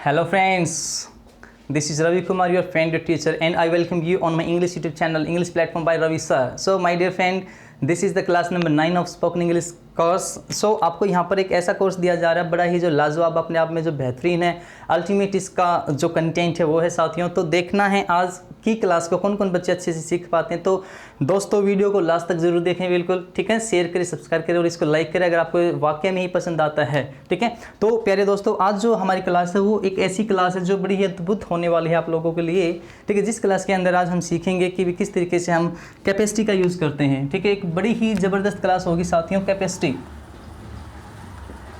Hello friends, this is Ravi Kumar, your friend, your teacher, and I welcome you on my English YouTube channel, English platform by Ravi sir. So my dear friend, this is the class number 9 of spoken English course. सो आपको यहाँ पर एक ऐसा course दिया जा रहा है बड़ा ही जो लाजवाब अपने आप में जो बेहतरीन है. अल्टीमेट इसका जो कंटेंट है वो है साथियों. तो देखना है आज की क्लास को कौन कौन बच्चे अच्छे से सीख पाते हैं. तो दोस्तों वीडियो को लास्ट तक जरूर देखें, बिल्कुल ठीक है. शेयर करें, सब्सक्राइब करें और इसको लाइक करें अगर आपको वाकई में ही पसंद आता है. ठीक है. तो प्यारे दोस्तों, आज जो हमारी क्लास है वो एक ऐसी क्लास है जो बड़ी ही अद्भुत होने वाली है आप लोगों के लिए. ठीक है. जिस क्लास के अंदर आज हम सीखेंगे कि किस तरीके से हम कैपेसिटी का यूज़ करते हैं. ठीक है. एक बड़ी ही ज़बरदस्त क्लास होगी साथियों, कैपेसिटी.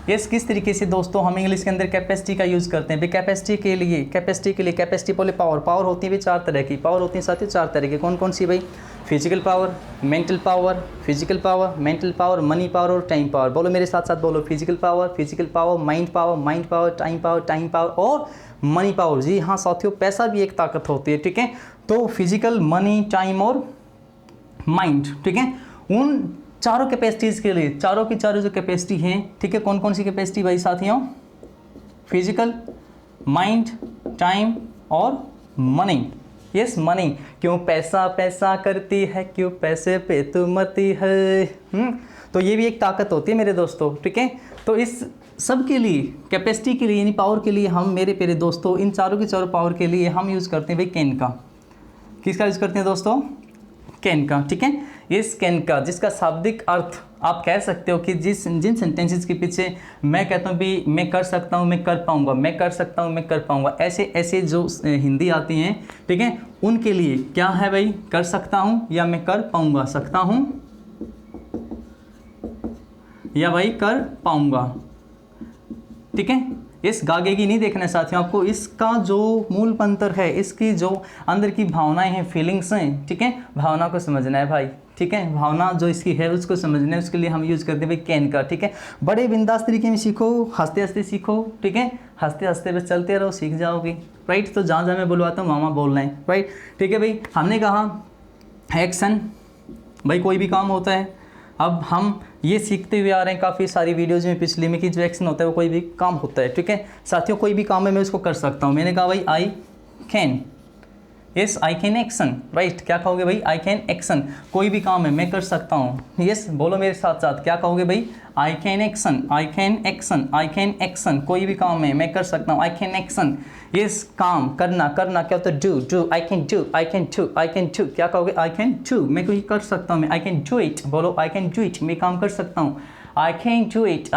यस, किस तरीके से दोस्तों हम इंग्लिश के अंदर कैपेसिटी का यूज़ करते हैं. कैपेसिटी के लिए कैपेसिटी बोले पावर होती है भी चार तरह की. पावर होती है साथियों चार तरह की. कौन कौन सी भाई? Physical power, mental power, mental power, money power और टाइम पावर. बोलो मेरे साथ साथ बोलो. Physical power, mind power, time power और मनी पावर. जी हाँ साथियों, पैसा भी एक ताकत होती है. ठीक है. तो फिजिकल, मनी, टाइम और माइंड. ठीक है. उन चारों कैपेसिटीज़ के लिए चारों की चारों जो कैपेसिटी हैं, ठीक है, कौन कौन सी कैपेसिटी भाई साथियों? फिजिकल, माइंड, टाइम और मनी. Yes, money. क्यों पैसा पैसा करती है, क्यों पैसे पे तू मरती है. तो ये भी एक ताकत होती है मेरे दोस्तों. ठीक है. तो इस सब के लिए, कैपेसिटी के लिए यानी पावर के लिए, हम मेरे प्यारे दोस्तों इन चारों की चारों पावर के लिए हम यूज़ करते हैं भाई कैन का. किसका यूज़ करते हैं दोस्तों? कैन का. ठीक है. इस कैन का जिसका शाब्दिक अर्थ आप कह सकते हो कि जिन सेंटेंसेस के पीछे मैं कहता हूँ भी मैं कर सकता हूँ, मैं कर पाऊँगा, मैं कर सकता हूँ, मैं कर पाऊँगा, ऐसे जो हिंदी आती हैं, ठीक है, उनके लिए क्या है भाई? कर सकता हूँ या मैं कर पाऊँगा. सकता हूँ या भाई कर पाऊँगा. ठीक है. इस गागे की नहीं देखना है साथियों आपको. इसका जो मूल मंत्र है, इसकी जो अंदर की भावनाएं हैं, फीलिंग्स हैं, ठीक है, भावना को समझना है भाई. ठीक है. भावना जो इसकी है उसको समझना है. उसके लिए हम यूज़ करते हैं भाई कैन का. ठीक है. बड़े बिंदास तरीके में सीखो, हंसते हंसते सीखो. ठीक है. हंसते हंसते बस चलते रहो, सीख जाओगे. राइट. तो जहाँ मैं बुलवाता हूँ मामा बोल रहे हैं. राइट. ठीक है भाई. हमने कहा एक्शन भाई कोई भी काम होता है. अब हम ये सीखते हुए आ रहे हैं काफ़ी सारी वीडियोज़ में पिछली में कि जो एक्शन होता है वो कोई भी काम होता है. ठीक है साथियों, कोई भी काम है मैं उसको कर सकता हूँ. मैंने कहा भाई I can. Yes, I can action. Right. क्या कहोगे भाई? I can action. कोई भी काम है मैं कर सकता हूँ. यस, बोलो मेरे साथ साथ. क्या कहोगे भाई? I can action, I can action, I can action. कोई भी काम है मैं कर सकता हूँ. I can action. यस, काम करना क्या होता है? डू. I can do. क्या कहोगे? I can do. मैं कोई कर सकता हूँ. मैं आई कैन डू इट. बोलो आई कैन डू इट. मैं काम कर सकता हूँ. I can do it.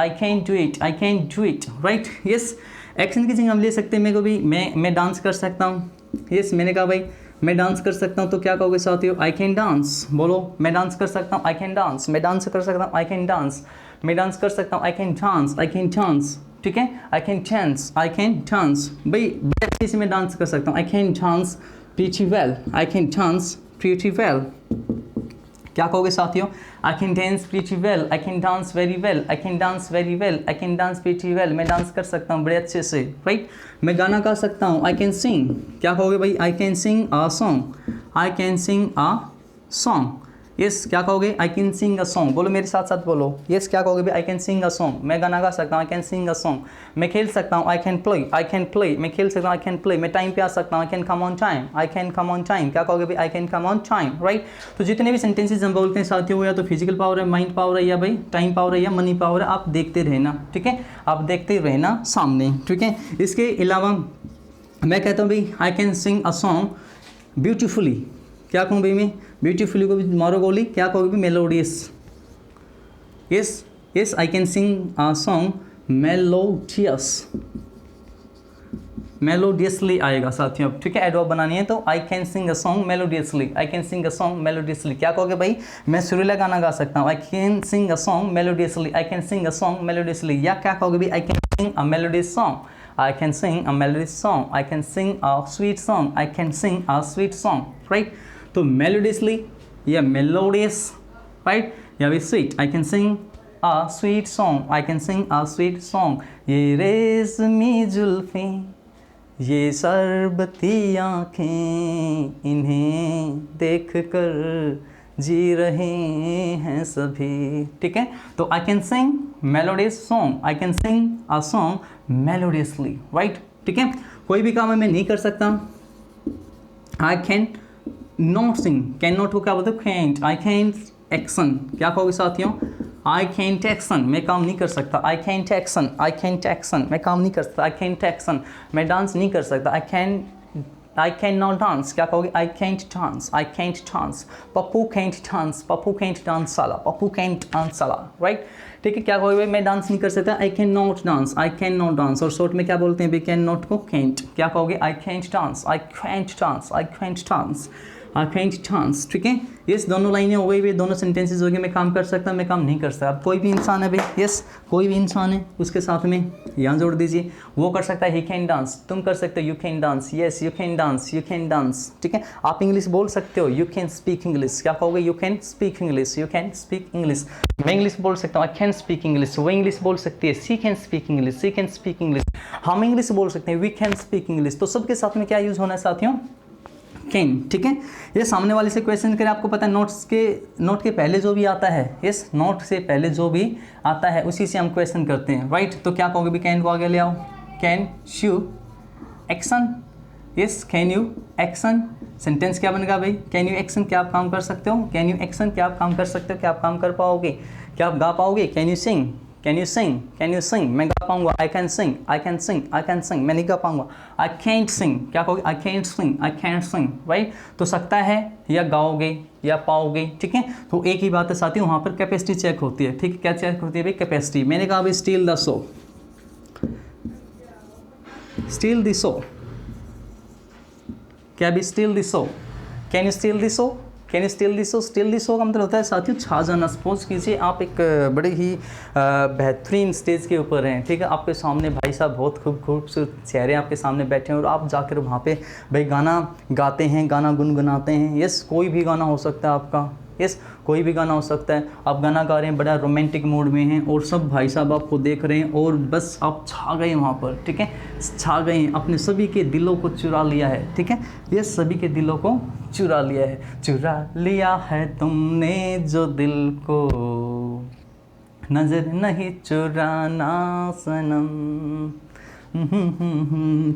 Right. Yes, action की जगह हम ले सकते हैं मैं को भी. मैं डांस कर सकता हूँ. यस, मैंने कहा भाई मैं डांस कर सकता हूँ. तो क्या कहोगे साथियों? I can dance. बोलो मैं डांस कर सकता हूँ. I can dance. मैं डांस कर सकता हूँ. I can dance. मैं डांस कर सकता हूँ. I can dance. ठीक है. I can dance. भाई बड़े अच्छे से मैं डांस कर सकता हूँ. I can dance pretty well. क्या कहोगे साथियों? I can dance pretty well, I can dance very well, I can dance pretty well. मैं डांस कर सकता हूँ बड़े अच्छे से. राइट. मैं गाना गा सकता हूँ. आई कैन सिंग. क्या कहोगे भाई? I can sing a song. Yes, क्या कहोगे? आई कैन सिंग अ सॉन्ग. बोलो मेरे साथ साथ बोलो. यस, क्या कहोगे भाई? I can sing a song. मैं गाना गा सकता हूँ. I can sing a song. मैं खेल सकता हूँ. I can play. मैं खेल सकता हूँ. I can play. मैं टाइम पे आ सकता हूँ. I can come on time. क्या कहोगे भाई? I can come on time. Right. तो जितने भी सेंटेंसेस हम बोलते हैं साथियों, वो या तो फिजिकल पावर है, माइंड पावर है, या भाई टाइम पावर है, या मनी पावर है. आप देखते रहना. ठीक है. आप देखते रहना सामने. ठीक है. इसके अलावा मैं कहता हूँ भाई I can sing a song beautifully. क्या कहूँ भाई? मैं ब्यूटीफुली को भी मारो गोली. क्या कहोगे भाई? Melodious. Yes, I can sing a song melodiously आएगा साथियों. ठीक है. एडवर्ब बनानी है तो I can sing a song melodiously. क्या कहोगे भाई? मैं सुरीला गाना गा सकता हूँ. I can sing a song melodiously. या क्या कहोगे भाई? I can sing a melodious song. I can sing a melodious song. I can sing a sweet song. Right? तो melodiously या melodious, right? या भी sweet. I can sing a sweet song. ये रेशमी जुल्फें, ये शरबती आँखें, इन्हें देख कर जी रहे हैं सभी. ठीक है. तो I can sing melodious song. I can sing a song melodiously. Right. ठीक है, कोई भी काम मैं नहीं कर सकता। I can not sing, can not को क्या बोलते हैं, कैंट। आई कैंट एक्शन, क्या कहोगे साथियों, आई कैंट एक्शन, मैं काम नहीं कर सकता। I can't action, I cantt action, मैं काम नहीं कर सकता। आई कैंट एक्शन, मैं डांस नहीं कर सकता। आई कैन नॉट डांस, क्या कहोगे, I can't dance, I can't dance. Pappu can't dance, Pappu can't dance साला, पप्पू कैंट डांस साला, राइट। ठीक है, क्या कहोगे, मैं डांस नहीं कर सकता। I can not dance, I can not dance. और शॉर्ट में क्या बोलते हैं, वी कैन नॉट को कैंट, क्या कहोगे, I can't dance, I can't dance, I can't dance, I can't dance. ठीक है, यस, दोनों लाइनें हो गई, दोनों सेंटेंसेस हो गए। मैं काम कर सकता, मैं काम नहीं कर सकता। अब कोई भी इंसान है भाई, यस, कोई भी इंसान है, उसके साथ में यहाँ जोड़ दीजिए, वो कर सकता है, ही कैन डांस, तुम कर सकते हो, you can dance, yes, you can dance, you can dance. ठीक है, आप इंग्लिश बोल सकते हो, यू कैन स्पीक इंग्लिश, क्या कहोगे, you can speak English, you can speak English. मैं इंग्लिश बोल सकता हूँ, आई कैन स्पीक इंग्लिश। वो इंग्लिश बोल सकती है, she can speak English, she can speak English. हम इंग्लिश बोल सकते हैं, वी कैन स्पीक इंग्लिश। तो सबके साथ में क्या यूज़ होना है साथियों, कैन। ठीक है, ये सामने वाले से क्वेश्चन करें, आपको पता है नोट के पहले जो भी आता है, यस, नोट से पहले जो भी आता है उसी से हम क्वेश्चन करते हैं, राइट। तो क्या कहोगे भी, कैन को आगे ले आओ, can you action, yes, can you action. Sentence क्या बनेगा भाई, कैन यू एक्शन, क्या आप काम कर सकते हो, कैन यू एक्शन, क्या आप काम कर सकते हो, क्या आप काम कर पाओगे, क्या आप गा पाओगे। Can you sing, can you sing, can you sing, मैं गा पाऊंगा। I can sing, I can sing, I can sing, मैं नहीं गा पाऊंगा। आई कैंट सिंग, क्या कहोगे, I can't sing, I can't sing, right. तो सकता है या गाओगे या पाओगे, ठीक है। तो एक ही बात है साथियों, वहाँ पर कैपेसिटी चेक होती है, ठीक है। क्या चेक होती है भाई, कैपेसिटी। मैंने कहा भाई steel the show, steel the show, क्या भी steel the show, can you steal the show, can you steel the show. Steel the show का मतलब होता है साथियों छा जाना। सपोज कीजिए आप एक बड़े ही बेहतरीन स्टेज के ऊपर हैं, ठीक है, आपके सामने भाई साहब बहुत खूबसूरत चेहरे आपके सामने बैठे हैं और आप जाकर वहाँ पे भाई गाना गाते हैं, गाना गुनगुनाते हैं। यस, कोई भी गाना हो सकता है आपका, यस, कोई भी गाना हो सकता है। आप गाना गा रहे हैं, बड़ा रोमांटिक मूड में हैं और सब भाई साहब आपको देख रहे हैं और बस आप छा गए वहाँ पर, ठीक है, छा गए, अपने सभी के दिलों को चुरा लिया है, ठीक है, ये सभी के दिलों को चुरा लिया है। चुरा लिया है तुमने जो दिल को, नजर नहीं चुराना सनम।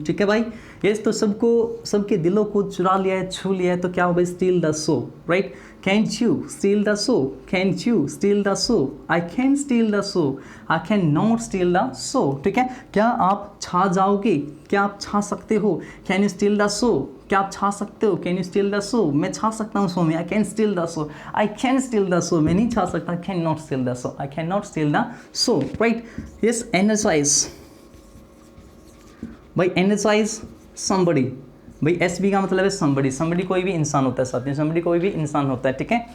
ठीक है भाई, यस, तो सबके दिलों को चुरा लिया है, छू लिया है। तो क्या हो भाई, steel the show, right. Cantt you steal the show, cantt you steal the show, I can steal the show, I can not steal the show. ठीक है, क्या आप छा जाओगे, क्या आप छा सकते हो, can you steal the show, क्या आप छा सकते हो, can you steal the show, मैं छा सकता हूँ शो में, I can steal the show, I can steal the show, मैं नहीं छा सकता, can not steal the show, I can not steal the show, right. Yes, energize भाई, एनर्जाइज समबडी, भाई एस बी का मतलब है समबडी, समबडी कोई भी इंसान होता है साथियों, समबडी कोई भी इंसान होता है, ठीक है।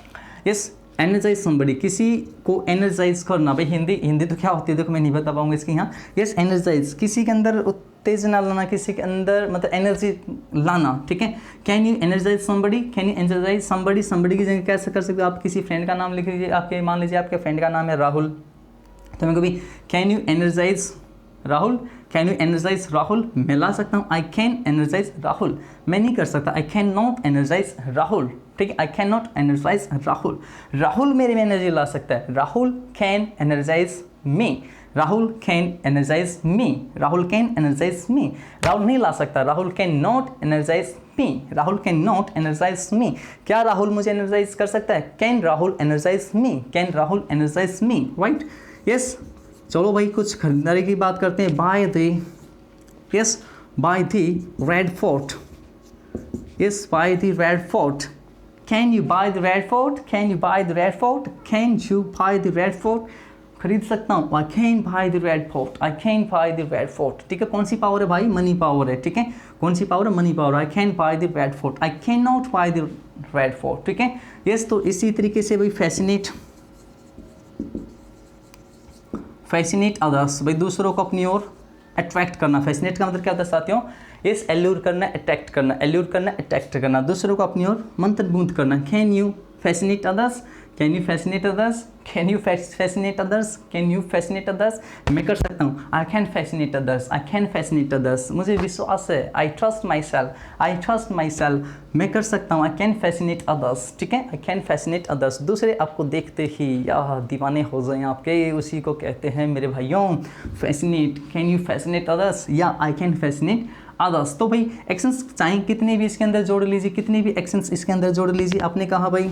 यस, एनर्जाइज समबडी, किसी को एनर्जाइज करना। भाई हिंदी तो क्या होती है, देखो मैं नहीं बता पाऊंगा इसकी यहाँ। यस, एनर्जाइज, किसी के अंदर उत्तेजना लाना, किसी के अंदर मतलब एनर्जी लाना, ठीक है। Can you energize somebody, can you energize somebody, somebody की जगह कैसे कर सकते हो आप, किसी फ्रेंड का नाम लिख लीजिए। आपके मान लीजिए आपके फ्रेंड का नाम है राहुल, तो मैं कभी can you energize Rahul, can you energize Rahul, मैं ला सकता हूँ। आई कैन एनर्जाइज राहुल, मैं नहीं कर सकता। I can not energize Rahul, ठीक है, I can not energize Rahul. Rahul मेरे में एनर्जी ला सकता है, Rahul can energize me, Rahul can energize me, Rahul can energize me. Rahul नहीं ला सकता, Rahul can not energize me, Rahul can not energize me. क्या राहुल मुझे एनर्जाइज कर सकता है, can Rahul energize me, can Rahul energize me, right. Yes, चलो भाई कुछ खरीदारी की बात करते हैं। By the, yes, by the red fort, yes, by the red fort, can you by the red fort, can you by the red fort, can you by the red fort, खरीद सकता हूँ। I can by the red fort, I can by the red fort, ठीक है। कौन सी power है भाई, money power है, ठीक है। कौन सी पावर है, money power. I can by the red fort, I can not by the red fort, ठीक है। यस, तो इसी तरीके से भाई फैसिनेट, फैसिनेट अदर्स, भाई दूसरों को अपनी ओर अट्रैक्ट करना। फैसिनेट का मतलब क्या होता है साथियों, इस एल्यूर करना, अट्रैक्ट करना, एल्यूर करना, अट्रैक्ट करना, दूसरों को अपनी ओर मंत्रमुग्ध करना। Can you fascinate others, can you fascinate others, can you fascinate others, can you fascinate others, मैं कर सकता हूँ, I can fascinate others, I can fascinate others, मुझे विश्वास है, I trust my self, I trust my self, मैं कर सकता हूँ, आई कैन फैसिनेट अदर्स, ठीक है, आई कैन फैसिनेट अदर्स। दूसरे आपको देखते ही या दीवाने हो जाएं आपके, उसी को कहते हैं मेरे भाइयों fascinate. Can you fascinate others या आई कैन फैसिनेट अदर्स। तो भाई एक्शंस चाहे कितने भी इसके अंदर जोड़ लीजिए, कितने भी एक्शंस इसके अंदर जोड़ लीजिए। आपने कहा भाई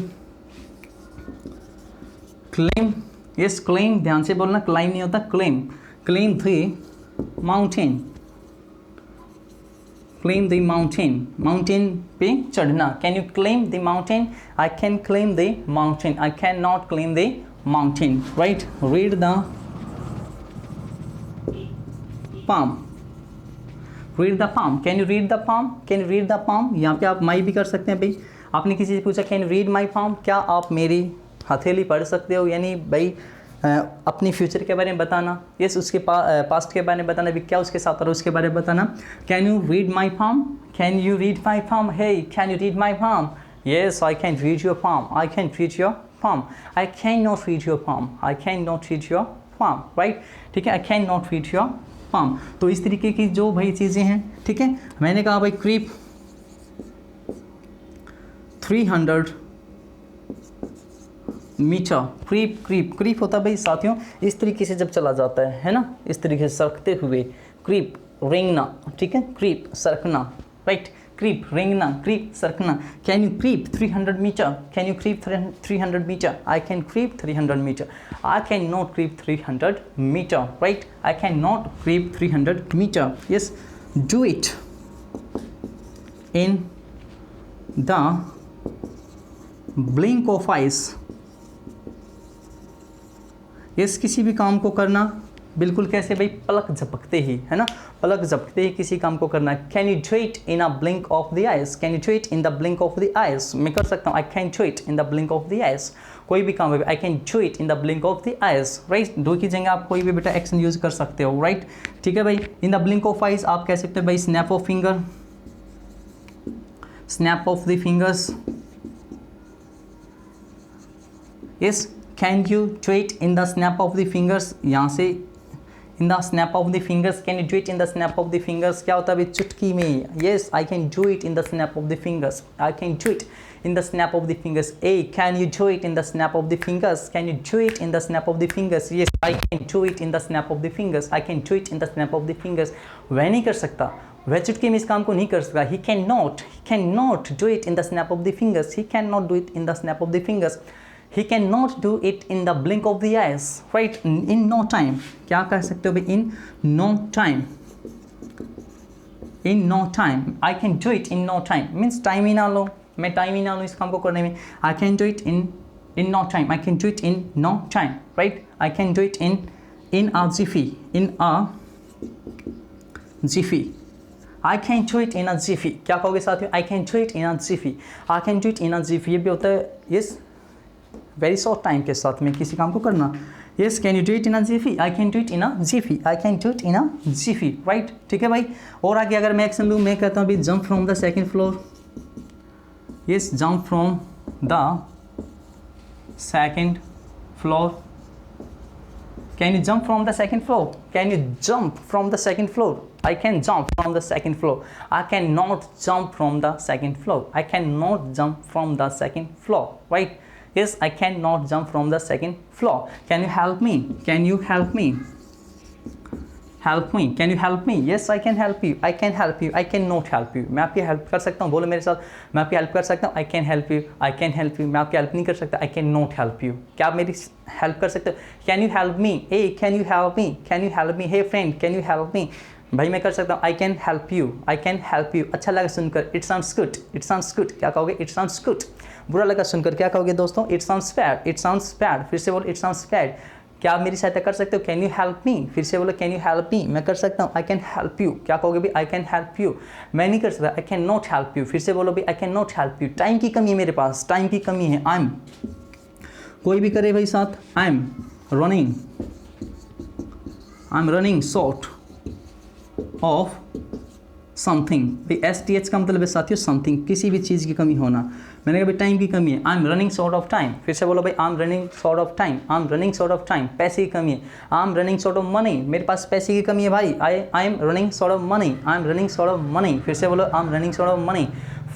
क्लेम, यस क्लेम, ध्यान से बोलना, क्लाइम नहीं होता, claim, claim the mountain, claim the mountain, mountain पे चढ़ना। Can you claim the mountain, I can claim the mountain, I can not claim the mountain, right. Read the palm, read the palm, can you read the palm, can you read the palm। यहाँ पे आप माई भी कर सकते हैं भाई। आपने किसी से पूछा can you read my palm, क्या आप मेरी हथेली पढ़ सकते हो, यानी भाई अपनी फ्यूचर के बारे में बताना, यस उसके पास्ट के बारे में बताना, भी क्या उसके साथ हो रहा है उसके बारे में बताना। Can you read my palm, can you read my palm, hey can you read my palm, yes I can read your palm, I can read your palm, I can not read your palm, I can not read your palm, right, ठीक है, I can not read your palm। तो इस तरीके की जो भाई चीज़ें हैं, ठीक है। मैंने कहा भाई creep 300 metre, creep, creep, creep होता है भाई साथियों इस तरीके से जब चला जाता है ना, इस तरीके से सरकते हुए, क्रीप, रेंगना, ठीक है, क्रीप सरकना, राइट, क्रीप रेंगना, क्रीप सरकना। Can you creep 300 metre, can you creep 300 metre, I can creep 300 metre, I can not creep 300 metre, right, I can not creep 300 metre, yes. Do it in the blink of eyes, yes किसी भी काम को करना बिल्कुल कैसे भाई, पलक झपकते ही, है ना, पलक झपकते ही किसी काम को करना। Can you do it in a blink of the eyes, can you do it in the blink of the eyes, मैं कर सकता हूँ, I can do it in the blink of the eyes, कोई भी काम है I can do it in the blink of the eyes, right. Do की जगह आप कोई भी बेटा एक्शन यूज कर सकते हो, राइट, ठीक है भाई। इन द ब्लिंक ऑफ आइज आप कह सकते हो भाई snap of finger, snap of the fingers, yes. Can you do it in the snap of the fingers, यहाँ से in the snap of the fingers, can you do it in the snap of the fingers, क्या होता है भाई चुटकी में, yes I can do it in the snap of the fingers, I can do it in the snap of the fingers. A can you do it in the snap of the fingers, can you do it in the snap of the fingers, yes I can do it in the snap of the fingers, I can do it in the snap of the fingers. वह नहीं कर सकता, वह चुटकी में इस काम को नहीं कर सकता, he can not do it in the snap of the fingers, he can not do it in the snap of the fingers, he cannot do it in the blink of the eyes, right, in no time, क्या कह सकते हो भाई, in no time, in no time, I can do it in no time means time ही ना लो, मैं time ही ना लूँ इस काम को करने में, I can do it in no time, I can do it in no time, right, I can do it in a jiffy, in a jiffy, I can do it in a jiffy, क्या कहोगे साथियों, I can do it in a jiffy, I can do it in a jiffy, ये भी होता है yes very short time के साथ में किसी काम को करना, yes. Can you do it in a Zifi, I can do it in a Zifi, I can do it in a Zifi, right, ठीक है भाई। और आगे अगर मैं एक्शन लूँ, मैं कहता हूँ भाई jump from the second floor, yes jump from the second floor, can you jump from the second floor, can you jump from the second floor, I can jump from the second floor, I cannot jump from the second floor, I cannot jump from the second floor, right, yes I cannot jump from the second floor। Can you help me, can you help me, help me, can you help me, yes I can help you, I can help you, I cannot help you, मैं आपकी help कर सकता हूँ, बोलो मेरे साथ, मैं आपकी हेल्प कर सकता हूँ, I can help you, I can help you, मैं आपकी हेल्प नहीं कर सकता, I cannot help you, क्या आप मेरी हेल्प कर सकते हो, can you help me, hey can you help me, can you help me, hey friend can you help me, भाई मैं कर सकता हूँ, I can help you, I can help you, अच्छा लगा सुनकर, it sounds good, it sounds good, क्या कहोगे, इट साउंड्स गुड। बुरा लगा सुनकर क्या कहोगे दोस्तों, it sounds bad, it sounds bad, फिर से बोलो इट साउंड्स बैड। क्या आप मेरी सहायता कर सकते हो, कैन यू हेल्प मी, फिर से बोलो कैन यू हेल्प मी, मैं कर सकता हूँ, आई कैन हेल्प यू, क्या कहोगे भाई, आई कैन हेल्प यू, मैं नहीं कर सकता, I can not help you, फिर से बोलो भाई I can not help you, time की कमी है मेरे पास, टाइम की कमी है, आई एम, कोई भी करे भाई साथ, I am running short of something, भाई STH का मतलब है साथियों समथिंग, किसी भी चीज़ की कमी होना, मैंने कहा भाई टाइम की कमी है, I am running short of time. फिर से बोलो भाई I am running short of time, I am running short of time, पैसे की कमी है। I am running short of money, मेरे पास पैसे की कमी है भाई, I am running short of money, I am running short of money. फिर से बोलो I am running short of money.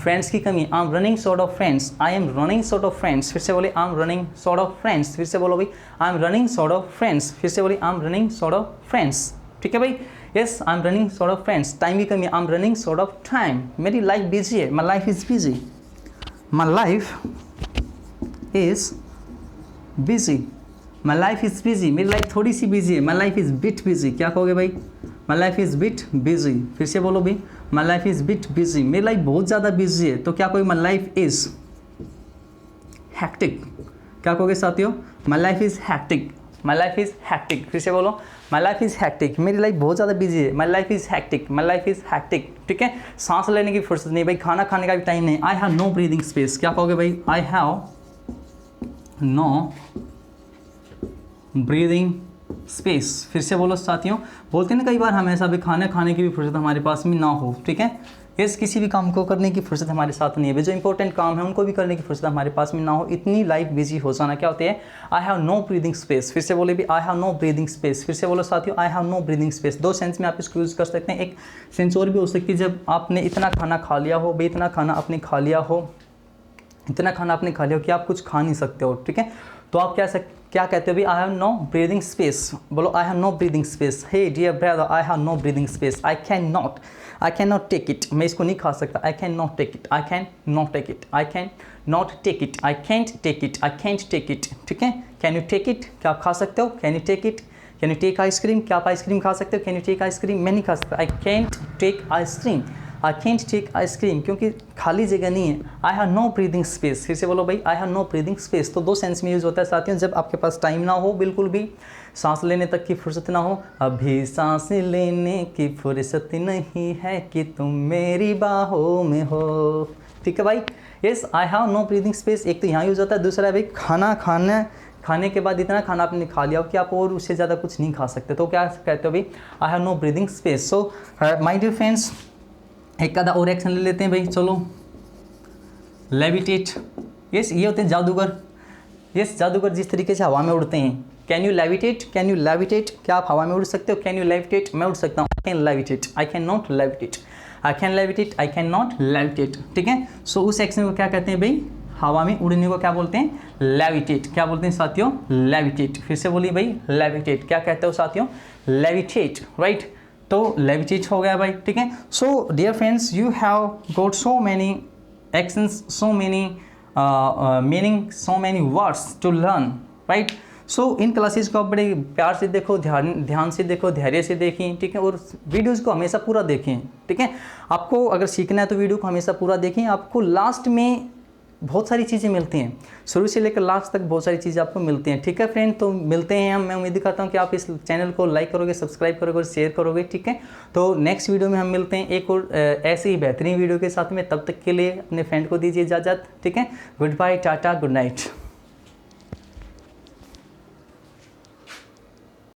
Friends की कमी, I am running short of friends, I am running short of friends. फिर से बोले I am running short of friends. फिर से बोलो भाई I am running short of friends. फिर से बोले I am running short of friends. ठीक है भाई, yes I am running short of friends. Time की कमी, I am running short of time, मेरी लाइफ बिजी है, my life is busy, my life is busy, my life is busy, मेरी life थोड़ी सी busy है, my life is bit busy. क्या कहोगे भाई, my life is bit busy. फिर से बोलो भाई my life is bit busy, मेरी लाइफ बहुत ज़्यादा बिजी है। तो क्या कहोगे, माई लाइफ इज़ हैक्टिक। क्या कहोगे साथियों, my life is hectic, my life is hectic. फिर से बोलो माई लाइफ इज़ हैक्टिक, मेरी लाइफ बहुत ज़्यादा बिजी है, my life is hectic, my life is hectic. ठीक है, सांस लेने की फुर्सत नहीं भाई, खाना खाने का भी टाइम नहीं, I have no breathing space. क्या कहोगे भाई, I have no breathing space. फिर से बोलो साथियों, बोलते हैं ना कई बार हम ऐसा भी खाना खाने की भी फुर्सत हमारे पास में ना हो। ठीक है, इस किसी भी काम को करने की फुर्सत हमारे साथ नहीं है, जो इंपॉर्टेंट काम है उनको भी करने की फुर्सत हमारे पास में ना हो, इतनी लाइफ बिजी हो जाना क्या होती है, I have no breathing space. फिर से बोले भी I have no breathing space. फिर से बोलो साथियों I have no breathing space. दो सेंस में आप इसको यूज़ कर सकते हैं। एक सेंस और भी हो सकती है, जब आपने इतना खाना खा लिया हो, भाई इतना खाना आपने खा लिया हो, इतना खाना आपने खा लिया हो कि आप कुछ खा नहीं सकते हो। ठीक है, तो आप क्या कहते हो भी, I have no breathing space. बोलो I have no breathing space. Hey dear brother, I have no breathing space, I can not take it, मैं इसको नहीं खा सकता, I can not take it, I can not take it, I can not take it, I can't take it, I can't take it. ठीक है, can you take it, क्या आप खा सकते हो, can you take it, can you take ice cream, क्या आप ice cream खा सकते हो, कैन यू टेक आइसक्रीम, मैं नहीं खा सकता, आई can't take ice cream, I can't take ice cream, क्योंकि खाली जगह नहीं है, I have no breathing space. फिर से बोलो भाई I have no breathing space. तो दो सेंस में यूज़ होता है साथियों, जब आपके पास टाइम ना हो, बिल्कुल भी सांस लेने तक की फुर्सत ना हो, अभी सांस लेने की फुर्सत नहीं है कि तुम मेरी बाहों में हो। ठीक है भाई, yes I have no breathing space एक तो यहाँ यूज़ होता है, दूसरा है भाई खाने के बाद इतना खाना आपने खा लिया हो कि आप और उससे ज़्यादा कुछ नहीं खा सकते, तो क्या कहते हो भाई, I have no breathing space. So my dear friends, एक आधा और एक्शन ले लेते हैं भाई, चलो। लेविटेट, यस ये होते हैं जादूगर। यस जादूगर जिस तरीके से हवा में उड़ते हैं, can you levitate, can you levitate, क्या आप हवा में उड़ सकते हो, कैन यू लेविटेट, मैं उड़ सकता हूँ, I can levitate, I can not levitate, I can levitate, I can not levitate. ठीक है, सो उस एक्शन को क्या कहते हैं भाई, हवा में उड़ने को क्या बोलते हैं, लेविटेट। क्या बोलते हैं साथियों, लेविटेट। फिर से बोलिए भाई लेविटेट, क्या कहते हो साथियों, लेविटेट, राइट। तो लेविटेट हो गया भाई। ठीक है, so dear friends, you have got so many actions, so many meaning, so many words to learn, right. So इन क्लासेस को आप बड़े प्यार से देखो, ध्यान से देखो, धैर्य से देखें। ठीक है, और वीडियोस को हमेशा पूरा देखें। ठीक है, आपको अगर सीखना है तो वीडियो को हमेशा पूरा देखें, आपको लास्ट में बहुत सारी चीज़ें मिलती हैं, शुरू से लेकर लास्ट तक बहुत सारी चीज़ें आपको मिलती हैं। ठीक है फ्रेंड, तो मिलते हैं हम, मैं उम्मीद करता हूँ कि आप इस चैनल को लाइक करोगे, सब्सक्राइब करोगे और शेयर करोगे। ठीक है, तो नेक्स्ट वीडियो में हम मिलते हैं एक और ऐसे ही बेहतरीन वीडियो के साथ में। तब तक के लिए अपने फ्रेंड को दीजिए इजाज़त। ठीक है, good bye, tata, good night.